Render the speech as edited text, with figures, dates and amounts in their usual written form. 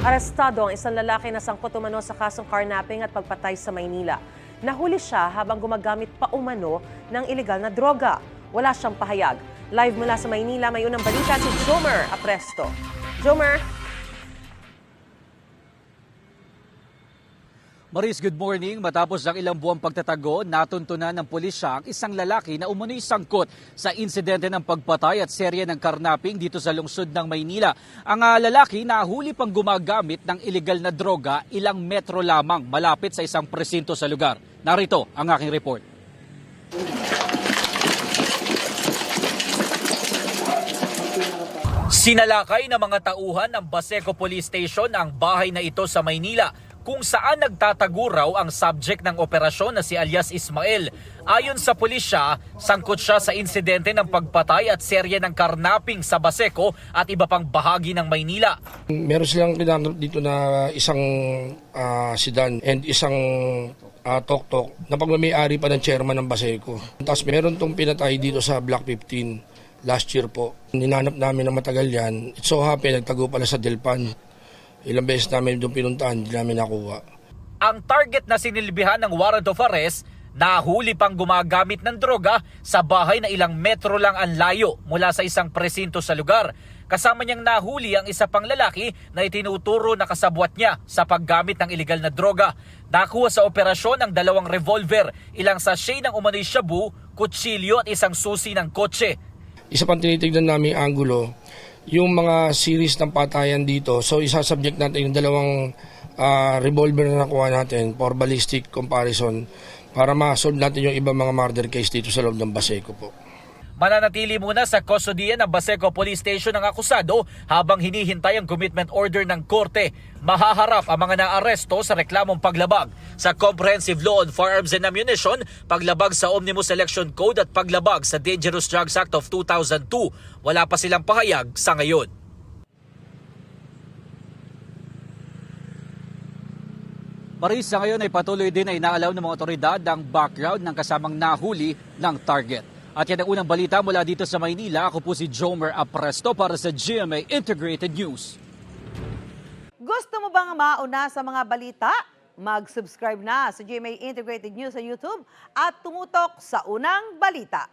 Arestado ang isang lalaki na sangkot umano sa kasong carnapping at pagpatay sa Maynila. Nahuli siya habang gumagamit pa umano ng ilegal na droga. Wala siyang pahayag. Live mula sa Maynila, may unang balita si Jomer Apresto. Jomer. Maris, good morning. Matapos ang ilang buwang pagtatago, natuntunan ng pulisya ang isang lalaki na umano'y sangkot sa insidente ng pagpatay at serye ng karnaping dito sa lungsod ng Maynila. Ang lalaki nahuli pang gumagamit ng ilegal na droga ilang metro lamang malapit sa isang presinto sa lugar. Narito ang aking report. Sinalakay ng mga tauhan ng Baseco Police Station ang bahay na ito sa Maynila, kung saan nagtatago raw ang subject ng operasyon na si alias Ismael. Ayon sa pulisya, sangkot siya sa insidente ng pagpatay at serye ng karnaping sa Baseco at iba pang bahagi ng Maynila. Meron silang kinanap dito na isang sedan and isang tok-tok na pagmamayari pa ng chairman ng Baseco. Tapos meron tong pinatay dito sa Block 15 last year po. Ninanap namin na matagal yan. It so happen, nagtago pala sa Delpan. Ilang beses namin doon pinuntahan, hindi namin nakuha. Ang target na sinilbihan ng warrant of arrest, nahuli pang gumagamit ng droga sa bahay na ilang metro lang ang layo mula sa isang presinto sa lugar. Kasama niyang nahuli ang isa pang lalaki na itinuturo na kasabwat niya sa paggamit ng ilegal na droga. Nakuha sa operasyon ang 2 revolver, ilang sachet ng umano'y shabu, kutsilyo at isang susi ng kotse. Isa pang tinitignan namin angulo, yung mga series ng patayan dito. So isasubject natin yung 2 revolver na nakuha natin for ballistic comparison para ma-solve natin yung ibang mga murder case dito sa loob ng Baseco po. Mananatili muna sa kustodiya ng Baseco Police Station ang akusado habang hinihintay ang commitment order ng korte. Mahaharap ang mga naaresto sa reklamong paglabag sa Comprehensive Law on Firearms and Ammunition, paglabag sa Omnibus Election Code at paglabag sa Dangerous Drugs Act of 2002. Wala pa silang pahayag sa ngayon. Maris, sa ngayon ay patuloy din na inaalaw ng mga otoridad ang background ng kasamang nahuli ng target. At yan ang unang balita mula dito sa Maynila. Ako po si Jomer Apresto para sa GMA Integrated News. Gusto mo bang mauna sa mga balita? Mag-subscribe na sa GMA Integrated News sa YouTube at tumutok sa unang balita.